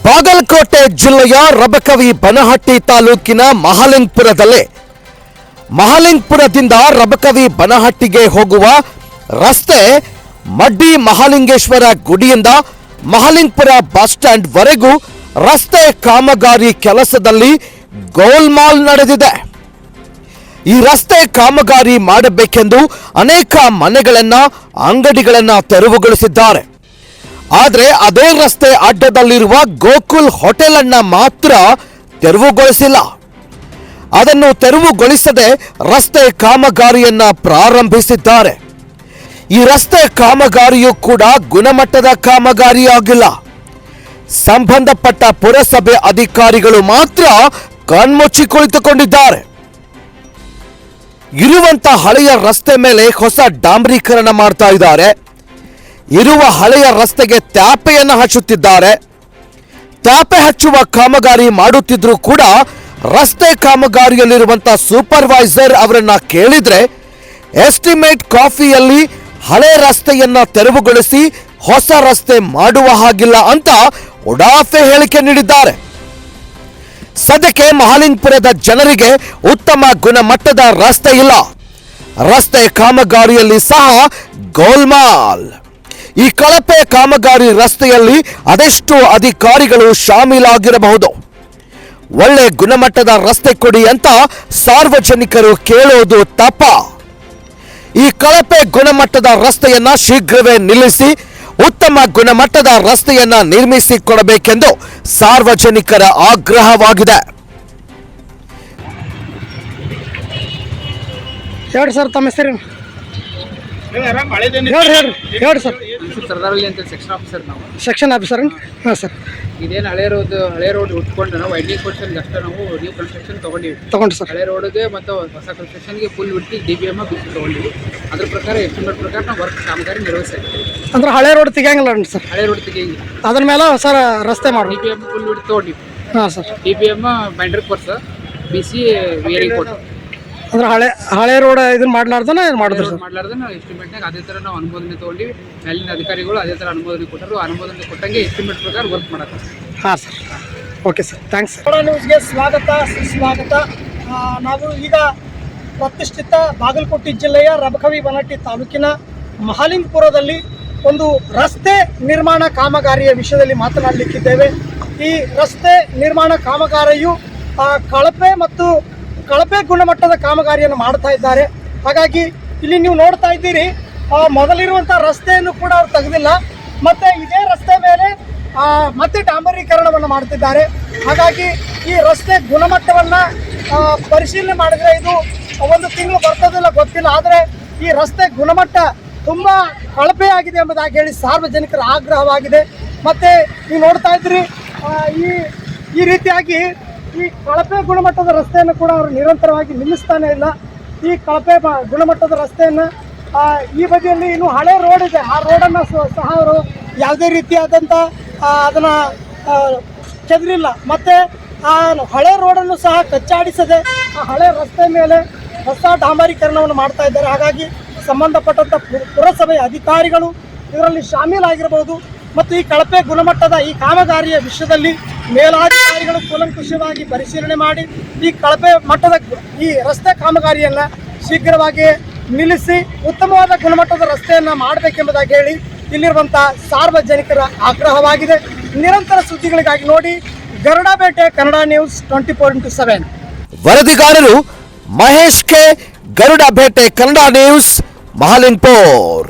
ಬಾಗಲಕೋಟೆ ಜಿಲ್ಲೆಯ ರಬಕವಿ ಬನಹಟ್ಟಿ ತಾಲೂಕಿನ ಮಹಾಲಿಂಗಪುರದಿಂದ ರಬಕವಿ ಬನಹಟ್ಟಿಗೆ ಹೋಗುವ ರಸ್ತೆ ಮಡ್ಡಿ ಮಹಾಲಿಂಗೇಶ್ವರ ಗುಡಿಯಿಂದ ಮಹಾಲಿಂಗಪುರ ಬಸ್ ಸ್ಟ್ಯಾಂಡ್ ವರೆಗೂ ರಸ್ತೆ ಕಾಮಗಾರಿ ಕೆಲಸದಲ್ಲಿ ಗೋಲ್ಮಾಲ್ ನಡೆದಿದೆ. ಈ ರಸ್ತೆ ಕಾಮಗಾರಿ ಮಾಡಬೇಕೆಂದು ಅನೇಕ ಮನೆಗಳನ್ನ ಅಂಗಡಿಗಳನ್ನ ತೆರವುಗೊಳಿಸಿದ್ದಾರೆ. ಆದರೆ ಅದೇ ರಸ್ತೆ ಅಡ್ಡದಲ್ಲಿರುವ ಗೋಕುಲ್ ಹೋಟೆಲ್ ಅನ್ನ ಮಾತ್ರ ತೆರವುಗೊಳಿಸಿಲ್ಲ. ಅದನ್ನು ತೆರವುಗೊಳಿಸದೆ ರಸ್ತೆ ಕಾಮಗಾರಿಯನ್ನ ಪ್ರಾರಂಭಿಸಿದ್ದಾರೆ. ಈ ರಸ್ತೆ ಕಾಮಗಾರಿಯೂ ಕೂಡ ಗುಣಮಟ್ಟದ ಕಾಮಗಾರಿಯಾಗಿಲ್ಲ. ಸಂಬಂಧಪಟ್ಟ ಪುರಸಭೆ ಅಧಿಕಾರಿಗಳು ಮಾತ್ರ ಕಣ್ಮುಚ್ಚಿ ಕುಳಿತುಕೊಂಡಿದ್ದಾರೆ. ಇರುವಂತ ಹಳೆಯ ರಸ್ತೆ ಮೇಲೆ ಹೊಸ ಡಾಂಬರೀಕರಣ ಮಾಡ್ತಾ ಇದ್ದಾರೆ. ಇರುವ ಹಳೆಯ ರಸ್ತೆಗೆ ತ್ಯಾಪೆಯನ್ನು ಹಚ್ಚುತ್ತಿದ್ದಾರೆ. ತ್ಯಾಪೆ ಹಚ್ಚುವ ಕಾಮಗಾರಿ ಮಾಡುತ್ತಿದ್ರೂ ಕೂಡ ರಸ್ತೆ ಕಾಮಗಾರಿಯಲ್ಲಿರುವಂತಹ ಸೂಪರ್ವೈಸರ್ ಅವರನ್ನ ಕೇಳಿದ್ರೆ ಎಸ್ಟಿಮೇಟ್ ಕಾಪಿಯಲ್ಲಿ ಹಳೆ ರಸ್ತೆಯನ್ನ ತೆರವುಗೊಳಿಸಿ ಹೊಸ ರಸ್ತೆ ಮಾಡುವ ಹಾಗಿಲ್ಲ ಅಂತ ಉಡಾಫೆ ಹೇಳಿಕೆ ನೀಡಿದ್ದಾರೆ. ಸದ್ಯಕ್ಕೆ ಮಹಾಲಿಂಗಪುರದ ಜನರಿಗೆ ಉತ್ತಮ ಗುಣಮಟ್ಟದ ರಸ್ತೆ ಇಲ್ಲ. ರಸ್ತೆ ಕಾಮಗಾರಿಯಲ್ಲಿ ಸಹ ಗೋಲ್ಮಾಲ್. ಈ ಕಳಪೆ ಕಾಮಗಾರಿ ರಸ್ತೆಯಲ್ಲಿ ಅದೆಷ್ಟು ಅಧಿಕಾರಿಗಳು ಶಾಮೀಲಾಗಿರಬಹುದು. ಒಳ್ಳೆ ಗುಣಮಟ್ಟದ ರಸ್ತೆ ಕೊಡಿ ಅಂತ ಸಾರ್ವಜನಿಕರು ಕೇಳೋದು ತಪ್ಪ. ಈ ಕಳಪೆ ಗುಣಮಟ್ಟದ ರಸ್ತೆಯನ್ನ ಶೀಘ್ರವೇ ನಿಲ್ಲಿಸಿ ಉತ್ತಮ ಗುಣಮಟ್ಟದ ರಸ್ತೆಯನ್ನ ನಿರ್ಮಿಸಿಕೊಡಬೇಕೆಂದು ಸಾರ್ವಜನಿಕರ ಆಗ್ರಹವಾಗಿದೆ. ಹೇಳಿ ಸರ್, ತಮ್ಮ ಹೆಸರು ಹೇಳಿ ಸರ್. ಸರ್ದಾರಲ್ಲಿ ಅಂತ ಸೆಕ್ಷನ್ ಆಫೀಸರ್ ನಾವು. Section officer? ಹಾಂ ಸರ್. ಇದೇನು ಹಳೆ ರೋಡ್ ಉಟ್ಕೊಂಡು ನಾವು ವೈಂಡಿಂಗ್ ಪೋರ್ಷನ್ಗೆ ಅಷ್ಟೇ ನಾವು ನ್ಯೂ ಕನ್ಸ್ಟ್ರಕ್ಷನ್ ತಗೊಂಡು ಸರ್. ಹಳೆ ರೋಡ್ಗೆ ಮತ್ತು ಹೊಸ ಕನ್ಸ್ಟ್ರಕ್ಷನ್ಗೆ ಫುಲ್ ಬಿಟ್ಟು DBM ಬಿಟ್ಟು ತೊಗೊಂಡಿವಿ. ಅದ್ರ ಪ್ರಕಾರ ಎಸ್ಟಿಮೇಟ್ ಪ್ರಕಾರ ನಾವು ವರ್ಕ್ ಕಾಮಗಾರಿ ನಿರ್ವಹಿಸಿದ್ದೀವಿ. ಅಂದ್ರೆ ಹಳೆ ರೋಡ್ ತೆಗಿಯಂಗಿಲ್ಲ ಸರ್? ಹಳೆ ರೋಡ್ ತೆಗಿಯಂಗಿಲ್ಲ. ಅದ್ರ ಮೇಲೆ ಹೊಸ ರಸ್ತೆ ಮಾಡಿ DBM ಫುಲ್ ಬಿಟ್ಟು ತೊಗೊಂಡಿವಿ. ಹಾಂ sir. DBM binder course BC wearing course. ಅಂದ್ರೆ ಹಳೆ ರೋಡ್ ಇದನ್ನ ಮಾಡ್ಲಾರ್ದನ ಮಾಡಿದ್ರು ಸರ್? ಮಾಡ್ಲಾರ್ದ ನಾವು ಎಸ್ಟಿಮೇಟ್ನಾಗ ಅದೇ ಥರ ನಾವು ಅನುಮೋದನೆ ತೊಗೊಂಡಿವಿ. ಮೇಲಿನ ಅಧಿಕಾರಿಗಳು ಅದೇ ಥರ ಅನುಮೋದನೆ ಕೊಟ್ಟರು. ಅನುಮೋದನೆ ಕೊಟ್ಟಂಗೆ ಎಸ್ಟಿಮೇಟ್ ಪ್ರಕಾರ ವರ್ಕ್ ಮಾಡಕ್ಕೆ. ಹಾಂ ಸರ್. Okay sir, thanks. ನ್ಯೂಸ್ಗೆ ಸ್ವಾಗತ, ಸುಸ್ವಾಗತ. ನಾವು ಈಗ ಪ್ರತಿಷ್ಠಿತ ಬಾಗಲಕೋಟೆ ಜಿಲ್ಲೆಯ ರಬಕವಿ ಬನಹಟ್ಟಿ ತಾಲೂಕಿನ ಮಹಾಲಿಂಗಪುರದಲ್ಲಿ ಒಂದು ರಸ್ತೆ ನಿರ್ಮಾಣ ಕಾಮಗಾರಿಯ ವಿಷಯದಲ್ಲಿ ಮಾತನಾಡಲಿಕ್ಕಿದ್ದೇವೆ. ಈ ರಸ್ತೆ ನಿರ್ಮಾಣ ಕಾಮಗಾರಿಯು ಕಳಪೆ ಗುಣಮಟ್ಟದ ಕಾಮಗಾರಿಯನ್ನು ಮಾಡ್ತಾ ಇದ್ದಾರೆ. ಹಾಗಾಗಿ ಇಲ್ಲಿ ನೀವು ನೋಡ್ತಾ ಇದ್ದೀರಿ, ಮೊದಲಿರುವಂಥ ರಸ್ತೆಯನ್ನು ಕೂಡ ಅವ್ರು ತೆಗೆದಿಲ್ಲ. ಮತ್ತು ಇದೇ ರಸ್ತೆ ಮೇಲೆ ಮತ್ತೆ ಡಾಂಬರೀಕರಣವನ್ನು ಮಾಡ್ತಿದ್ದಾರೆ. ಹಾಗಾಗಿ ಈ ರಸ್ತೆ ಗುಣಮಟ್ಟವನ್ನು ಪರಿಶೀಲನೆ ಮಾಡಿದರೆ ಇದು ಒಂದು ತಿಂಗಳು ಬರ್ತದಿಲ್ಲ ಗೊತ್ತಿಲ್ಲ. ಆದರೆ ಈ ರಸ್ತೆ ಗುಣಮಟ್ಟ ತುಂಬ ಕಳಪೆಯಾಗಿದೆ ಎಂಬುದಾಗಿ ಹೇಳಿ ಸಾರ್ವಜನಿಕರ ಆಗ್ರಹವಾಗಿದೆ. ಮತ್ತು ನೀವು ನೋಡ್ತಾ ಇದ್ದೀರಿ, ಈ ರೀತಿಯಾಗಿ ಈ ಕಳಪೆ ಗುಣಮಟ್ಟದ ರಸ್ತೆಯನ್ನು ಕೂಡ ಅವರು ನಿರಂತರವಾಗಿ ನಿಲ್ಲಿಸ್ತಾನೆ ಇಲ್ಲ. ಈ ಕಳಪೆ ಗುಣಮಟ್ಟದ ರಸ್ತೆಯನ್ನು ಈ ಬದಿಯಲ್ಲಿ ಇನ್ನೂ ಹಳೆ ರೋಡ್ ಇದೆ, ಆ ರೋಡನ್ನು ಸಹ ಅವರು ಯಾವುದೇ ರೀತಿಯಾದಂಥ ಅದನ್ನು ಚೆದರಿಲ್ಲ. ಮತ್ತು ಆ ಹಳೆ ರೋಡನ್ನು ಸಹ ಕಚ್ಚಾಡಿಸದೆ ಆ ಹಳೆ ರಸ್ತೆ ಮೇಲೆ ಹೊಸ ಡಾಂಬರೀಕರಣವನ್ನು ಮಾಡ್ತಾ ಇದ್ದಾರೆ. ಹಾಗಾಗಿ ಸಂಬಂಧಪಟ್ಟಂಥ ಪುರಸಭೆಯ ಅಧಿಕಾರಿಗಳು ಇದರಲ್ಲಿ ಶಾಮೀಲಾಗಿರಬಹುದು. ಮತ್ತು ಈ ಕಳಪೆ ಗುಣಮಟ್ಟದ ಈ ಕಾಮಗಾರಿಯ ವಿಷಯದಲ್ಲಿ ಮೇಲಾಧಿಕಾರಿಗಳು ಕೂಲಂಕುಷವಾಗಿ ಪರಿಶೀಲನೆ ಮಾಡಿ ಈ ಕಳಪೆ ಮಟ್ಟದ ಈ ರಸ್ತೆ ಕಾಮಗಾರಿಯನ್ನು ಶೀಘ್ರವಾಗಿ ನಿಲ್ಲಿಸಿ ಉತ್ತಮವಾದ ಗುಣಮಟ್ಟದ ರಸ್ತೆಯನ್ನು ಮಾಡಬೇಕೆಂಬುದಾಗಿ ಹೇಳಿ ಇಲ್ಲಿರುವಂಥ ಸಾರ್ವಜನಿಕರ ಆಗ್ರಹವಾಗಿದೆ. ನಿರಂತರ ಸುದ್ದಿಗಳಿಗಾಗಿ ನೋಡಿ ಗರುಡಬೇಟೆ ಕನ್ನಡ ನ್ಯೂಸ್ 24x7. ವರದಿಗಾರರು ಮಹೇಶ್ ಕೆ, ಗರುಡಬೇಟೆ ಕನ್ನಡ ನ್ಯೂಸ್, ಮಹಾಲಿಂಗಪುರ.